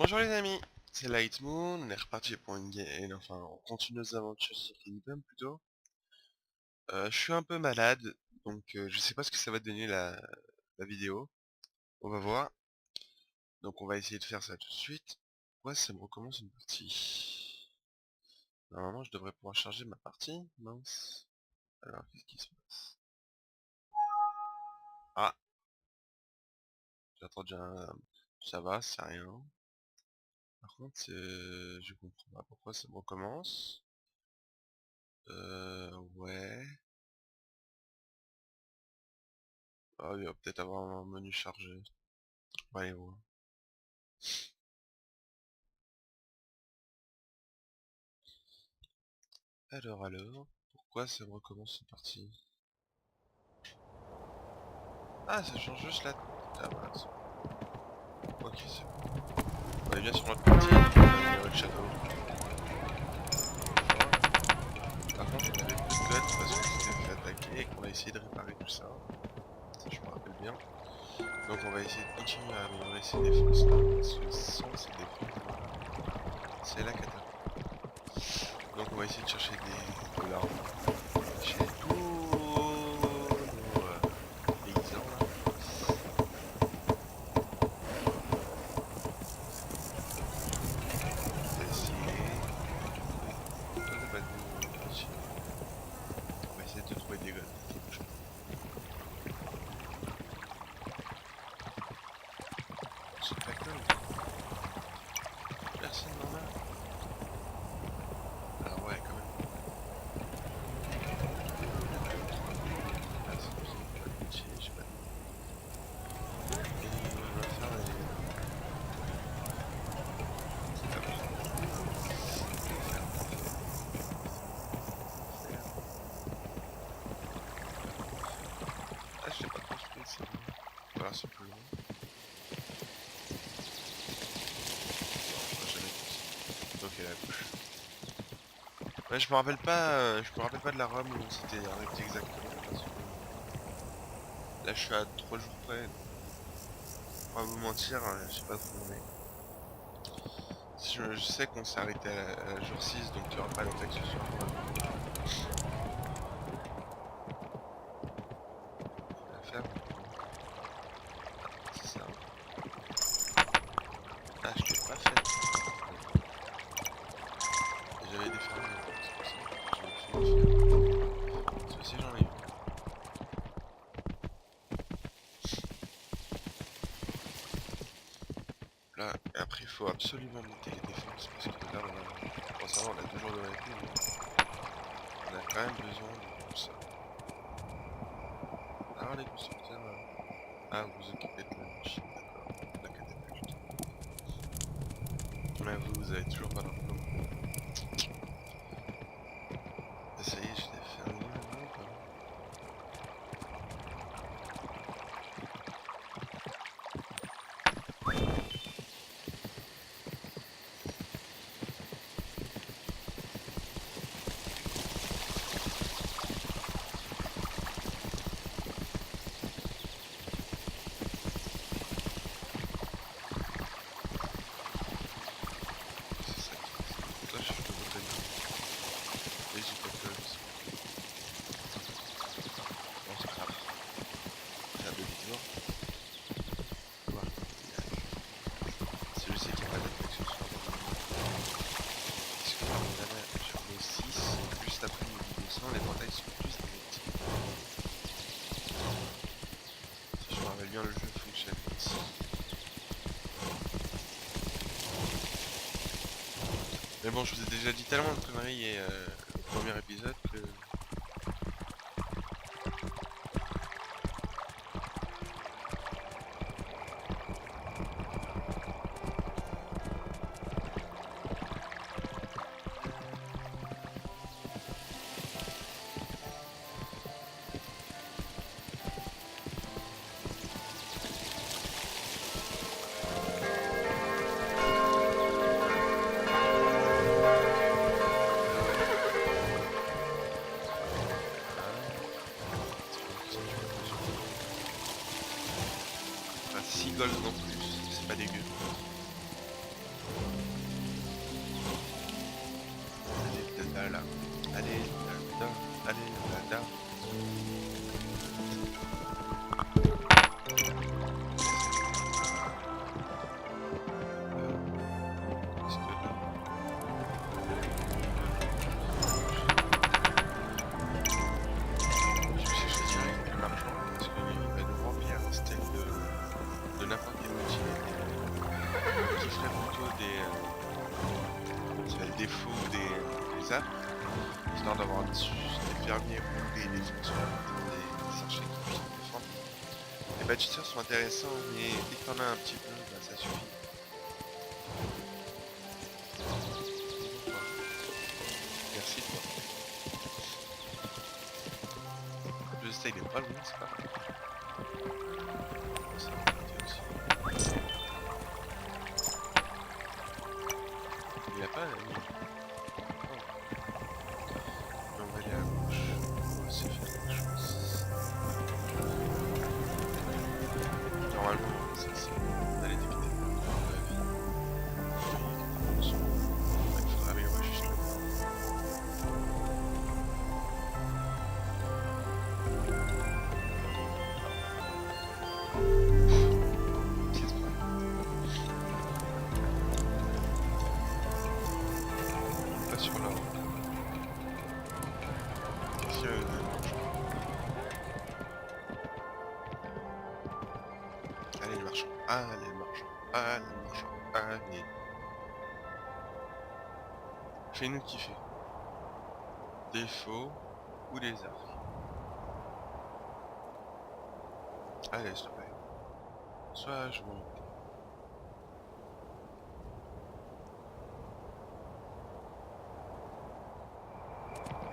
Bonjour les amis, c'est Light Moon, on est reparti pour une game, enfin on continue nos aventures sur Kingdom plutôt. Je suis un peu malade, donc je sais pas ce que ça va donner la vidéo. On va voir. Donc on va essayer de faire ça tout de suite. Ouais, ça me recommence une partie. Normalement je devrais pouvoir charger ma partie. Mince. Alors qu'est-ce qui se passe? Ah, j'attends déjà ça va, c'est rien. Par contre, je comprends pas pourquoi ça me recommence. Ouais. Ah, il va peut-être avoir un menu chargé. On va aller voir. Alors, pourquoi ça me recommence cette partie? Ah, ça change juste la... Ah voilà, c'est bon. Ok, c'est bon. On est bien sur notre partie, avec Shadow. Par contre, on avait plus de God parce qu'on s'était fait attaquer et qu'on a essayé de réparer tout ça. Ça, je me rappelle bien. Donc on va essayer de continuer à améliorer ses défenses là, parce que sans ses défenses, c'est la cata. Donc on va essayer de chercher de l'arme chez tous nos paysans là. On va essayer de trouver... Toi t'as pas de... Ah, si. On va essayer de trouver des gods. C'est pas cool. Personne normal. Alors ouais, quand même. Ah, c'est pour ça que je vais métier, j'ai pas de... Et on va faire les... C'est pas besoin. Faire. Ah, je l'ai pas construit, c'est bon. Voilà, c'est plus long. Moi, j'avais construit. Ok, la couche. Ouais, je me rappelle pas de la ROM où c'était arrêté exactement, parce que là, je suis à 3 jours près. Pour pas vous mentir, je sais pas trop où on est. Je sais qu'on s'est arrêté à la jour 6, donc il n'y aura pas d'attaque ce soir. À faire. C'est ça. Ah, je l'ai pas fait. J'avais des fermes, c'est pour ça. J'avais fait une ferme. Ceci, j'en ai eu. Là, et après, il faut absolument monter les défenses parce que là, bon, ça va, on a 2 jours de répit, mais on a quand même besoin de tout ça. Alors, les constructeurs, ah, vous vous occupez de la machine, d'accord, la catapulte. Mais vous avez toujours pas d'impôt. Ça y est, je l'ai fait un maintenant ou pas? C'est ça qui reste. Donc là, je peux retenir. Et j'ai pas de gloves. Bon, c'est pas grave. Faire de victoire. Voir le village. Si je sais qu'il n'y a pas d'attaque ce soir dans le jeu. Parce que là, sur le 6, juste après le niveau 200, les batailles sont plus dynamiques. Si je me rappelle bien, le jeu fonctionne ainsi. Mais bon, je vous ai déjà dit tellement de conneries au premier épisode que... Ah ouais. défaut des défauts des arbres, histoire d'avoir des fermiers ou des fonctionnaires, des archers qui puissent nous défendre. Les bâtisseurs sont intéressants, mais dès que t'en as un petit peu, bah, ça suffit. Merci toi. Le style est pas loin, c'est pas mal. Ça va monter aussi. Il a pas la ligne. On va aller à gauche. On va se faire quelque chose. Normalement, ça c'est. On allait d'éviter la vie. Il faudra améliorer juste là. Pas sur l'or. Allez le marchand, allez le marchand, allez le marchand, allez. Fais-nous kiffer. Défaut ou des arcs. Allez s'il te plaît. Sois je monte.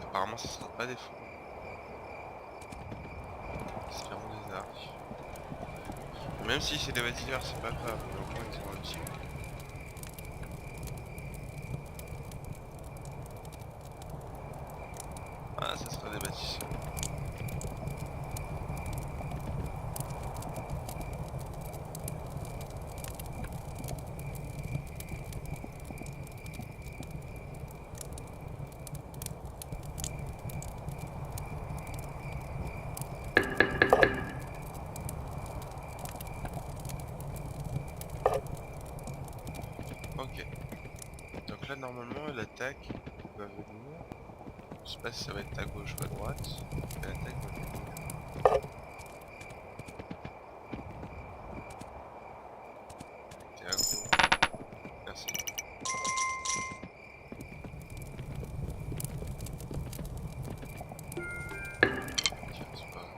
Apparemment ça sera pas défaut. Espérons des arcs. Même si c'est des bâtisseurs, c'est pas grave, mais au moins ils ont réussi. Ah, ça sera des bâtisseurs. Ok. Donc là, normalement, l'attaque va venir. Je sais pas si ça va être à gauche ou à droite. Mais l'attaque va venir. T'es à gauche. Merci. Tiens, c'est pas grave.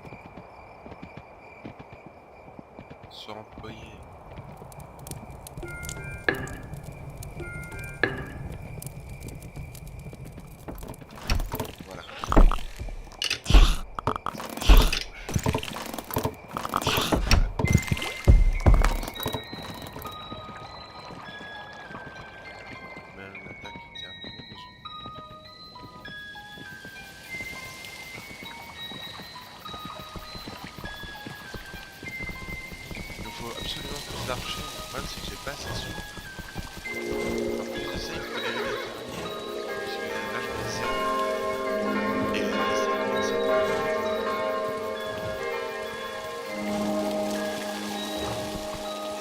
Sois employé. Voilà. Mais l'attaque est terminée déjà. Il nous faut absolument plus d'archers. Le problème c'est que j'ai pas assez de sous. En plus de ça, il faut les fermiers. Parce que là j'en ai 0. Et ça commence à être...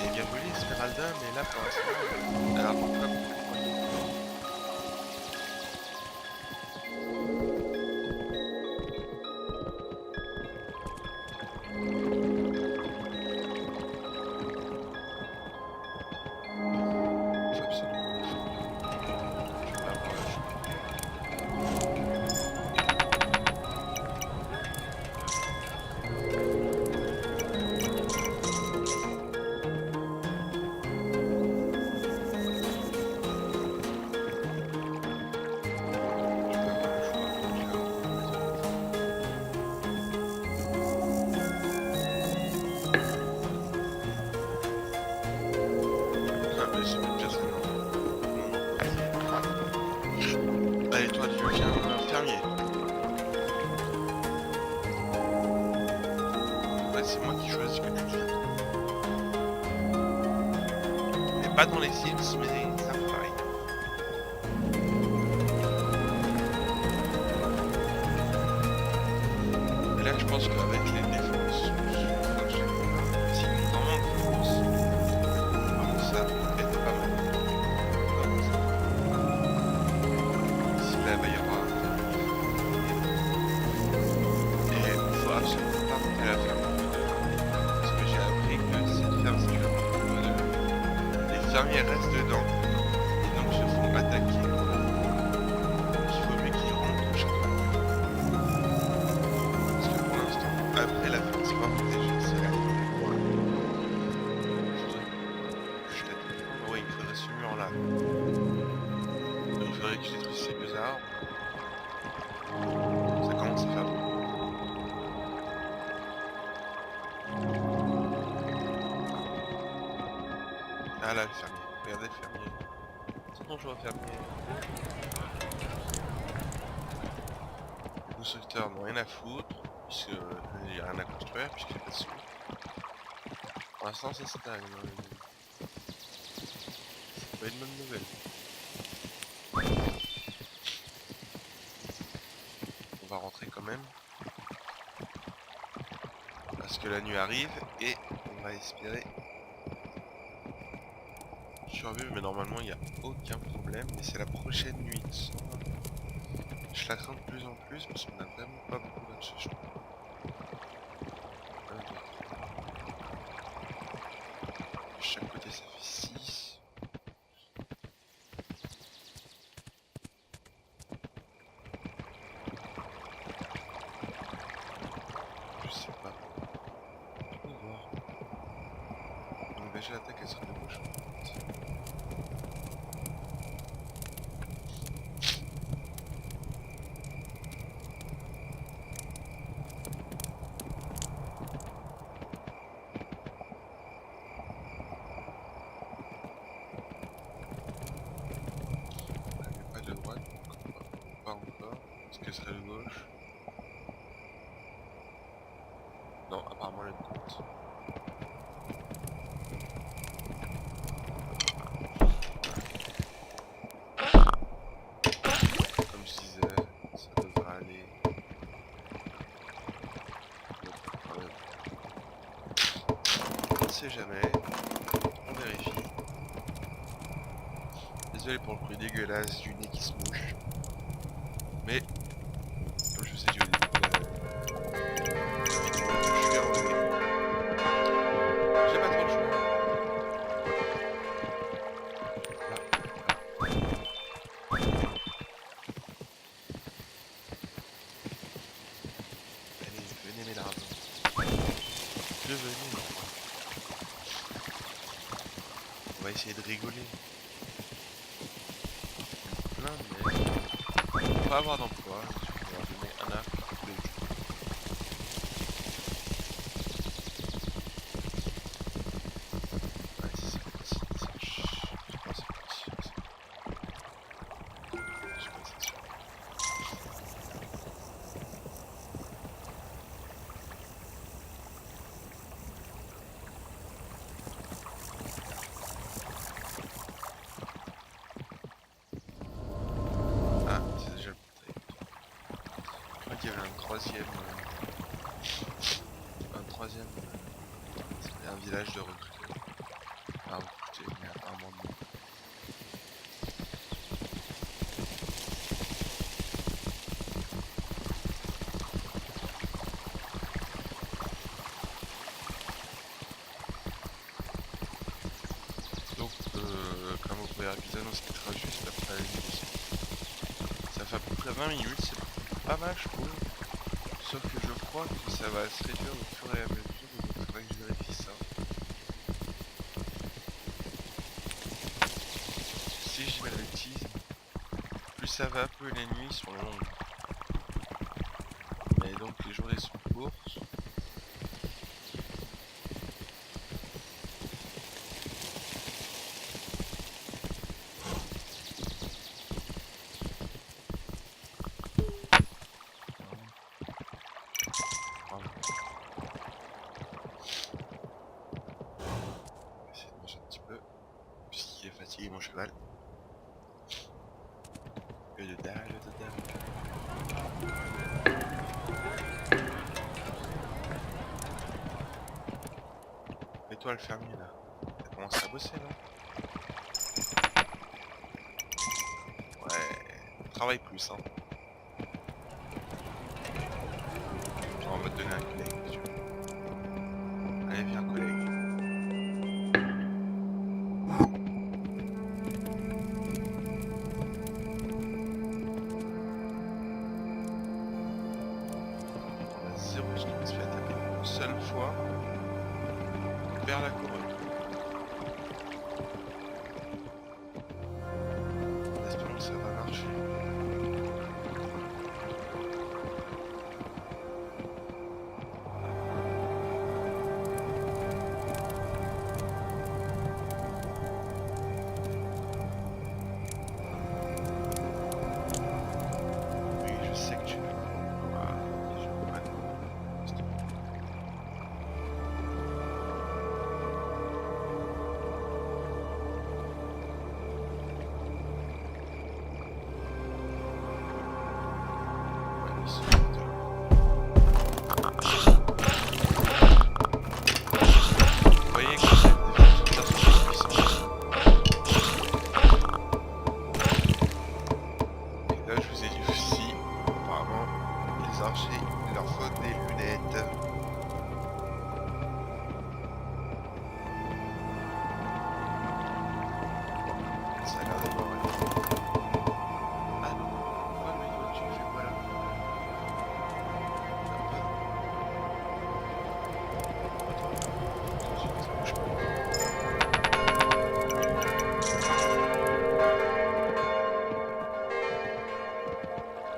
Et bien volé Esmeralda, mais là pour l'instant, elle rapporte pas beaucoup. Il faut absolument les faire. Je vais pas avoir la chance. Ah mais c'est même pire que non. Allez toi tu deviens un fermier. Ouais, c'est moi qui choisis que tu deviens. On n'est pas dans les Sims mais ça me pareil. Et là je pense qu'avec les défenses, si nous en manque de force, vraiment ça peut être pas mal. Vraiment ça. Ici là il va y avoir et il faut absolument pas monter la ferme. Parce que j'ai appris que cette ferme si tu la montes au niveau 2, les fermiers restent dedans et donc se font attaquer. Il faut mieux qu'ils rentrent chez toi. Parce que pour l'instant, après la ferme c'est pas protégé, c'est la je la défends. Ouais, il me faudrait ce mur là. Il faudrait que je détruise ces deux arbres. Ça commence à faire beaucoup. Ah là, le fermier. Regardez le fermier. Bonjour fermier. Les constructeurs n'ont rien à foutre, puisque il n'y a rien à construire, puisqu'il n'y a pas de sous. Pour l'instant, ça stagne. C'est pas une bonne nouvelle. On va rentrer quand même. Parce que la nuit arrive et on va espérer survivre, mais normalement il n'y a aucun problème. Mais c'est la prochaine nuit. Je la crains de plus en plus parce qu'on n'a vraiment pas beaucoup de je crois. De chaque côté ça fait 6. Je sais pas. On va voir. Donc déjà l'attaque elle sera de gauche. Pas de droite, pas encore. Est-ce que ce serait de gauche? Non, apparemment la droite. Comme je disais, ça devrait aller. On ne sait jamais. On vérifie. Désolé pour le bruit dégueulasse du nez qui se mouche. Mais, comme je vous ai dit au début, je suis enlevé. J'ai pas trop le choix. Là. Allez, venez mes lardons. Devenez mes rois. On va essayer de rigoler. Plein de mecs. On va avoir d'emploi. On va leur donner un arc tous les jours. Ouais, c'est parti. Je pense que c'est parti. Je suis pas assez sûr. Ah, c'est déjà le portail. Je crois qu'il y avait un troisième. C'était un village de recrutés. Ah, recrutés, mais apparemment non. Donc, comme au premier épisode, on se quittera juste après la négociation. Ça fait à peu près 20 minutes, c'est pas mal, je trouve. Sauf que je crois que ça va se réduire au fur et à mesure, donc il faudrait que je vérifie ça. Si je dis pas de bêtises, plus ça va, plus les nuits sont longues. Et donc les journées sont courtes. Essayer de manger un petit peu, puisqu'il est fatigué mon cheval. Que de dalle, de dalle. Et toi le fermier là, t'as commencé à bosser là? Ouais, travaille plus hein. On va te donner un collègue si tu veux. Allez viens collègue. Ça a l'air d'avoir été. Ah non. Ouais, mais toi, tu fais quoi là? T'as pas. Attends. Ça bouge pas.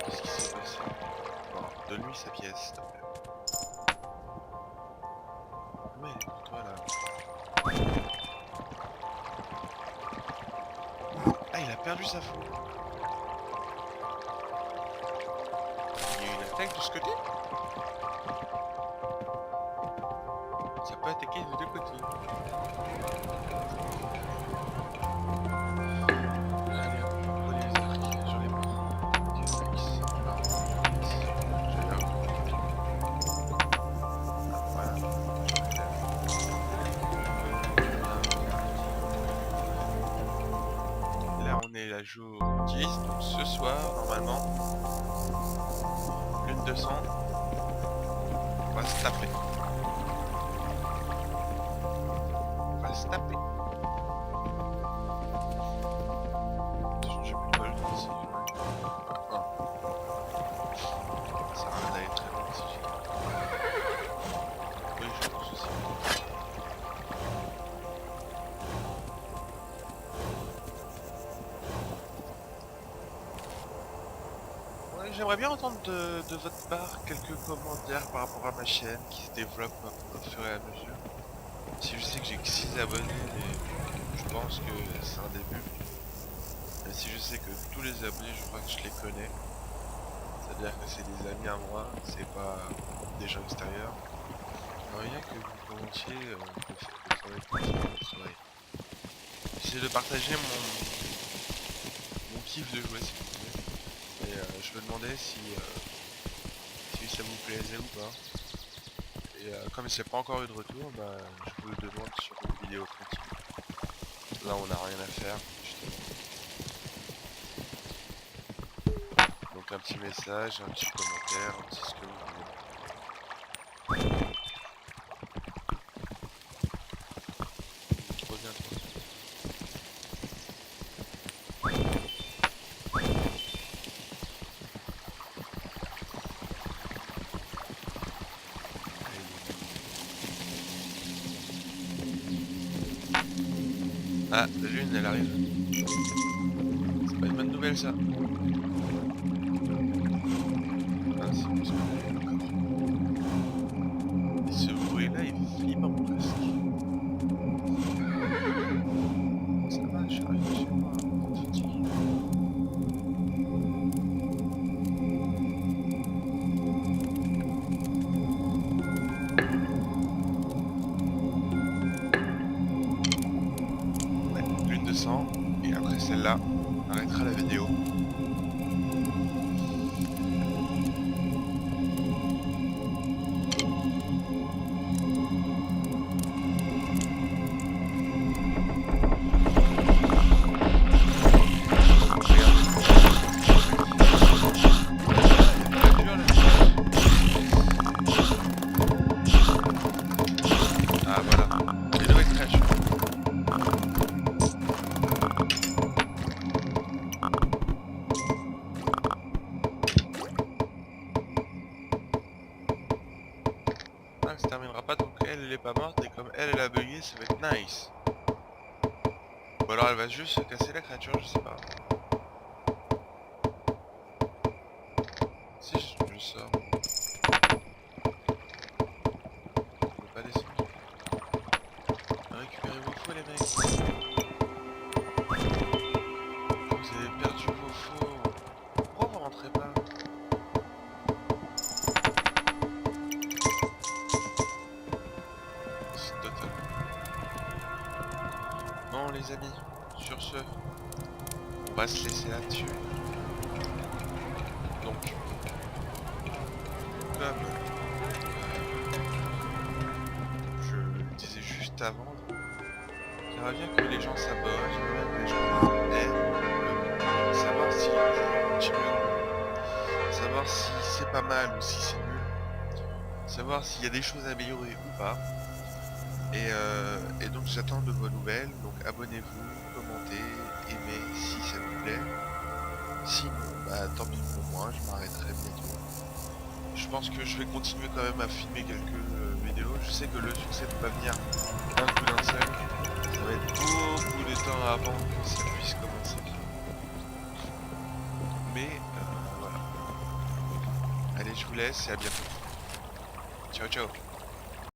Qu'est-ce qui s'est passé? Bon, donne-lui sa pièce, s'il te plaît. Ouais, toi là. Ah, il a perdu sa faute. Il y a eu une attaque de ce côté? Ça peut attaquer des deux côtés. Allez, hop, on les arcs. J'en ai pris. Ok, nice. Alors, j'ai là. Voilà. Là, on est la jour 10, donc ce soir, normalement, lune de sang, on va se taper. On va se taper. J'ai plus de bol ici. Ah. Ça sert à rien d'aller très loin ici. Oui, je pense aussi. Ouais, j'aimerais bien entendre de votre part quelques commentaires par rapport à ma chaîne qui se développe au fur et à mesure. Si je sais que j'ai que 6 abonnés, mais je pense que c'est un début. Et si je sais que tous les abonnés, je crois que je les connais. C'est-à-dire que c'est des amis à moi, c'est pas des gens extérieurs. J'aimerais bien que vous commentiez le travail. J'essaie de partager mon kiff de jouer, s'il vous plaît. Et je me demandais si ça vous plaisait ou pas. Et comme j'ai pas encore eu de retour, bah, je vous le demande sur une vidéo tranquille. Là, on n'a rien à faire, justement. Donc un petit message, un petit commentaire, un petit ce que vous voulez. Reviens-toi. Ah, la lune, elle arrive. C'est pas une bonne nouvelle, ça. Ah, c'est parce que... Et ce bruit-là, il est flippant, presque. Ça va, je suis arrivé chez moi, fatigué. Ouais, lune de sang. Et après celle-là, on arrêtera la vidéo. Ah voilà, les deux extraits. Ah, elle se terminera pas, donc elle est pas morte, et comme elle a bugué, ça va être nice. Ou alors elle va juste se casser la créature, je sais pas. Si je sors. On peut pas descendre. Récupérez vos faux les mecs. Vous avez perdu vos faux. Pourquoi vous rentrez pas? C'est total. Bon les amis, sur ce, on va se laisser là-dessus. Donc, comme je le disais juste avant, j'aimerais bien que les gens s'abonnent, j'aimerais bien que les gens aiment, savoir si je continue, savoir si c'est pas mal ou si c'est nul, savoir s'il y a des choses à améliorer ou pas. Et donc j'attends de vos nouvelles, donc abonnez-vous, commentez, aimez, plaît. Sinon, bah tant pis pour moi, je m'arrêterai bientôt. Je pense que je vais continuer quand même à filmer quelques vidéos. Je sais que le succès ne peut pas venir d'un coup d'un seul. Ça va être beaucoup de temps avant que ça puisse commencer. Mais voilà. Allez, je vous laisse et à bientôt. Ciao, ciao.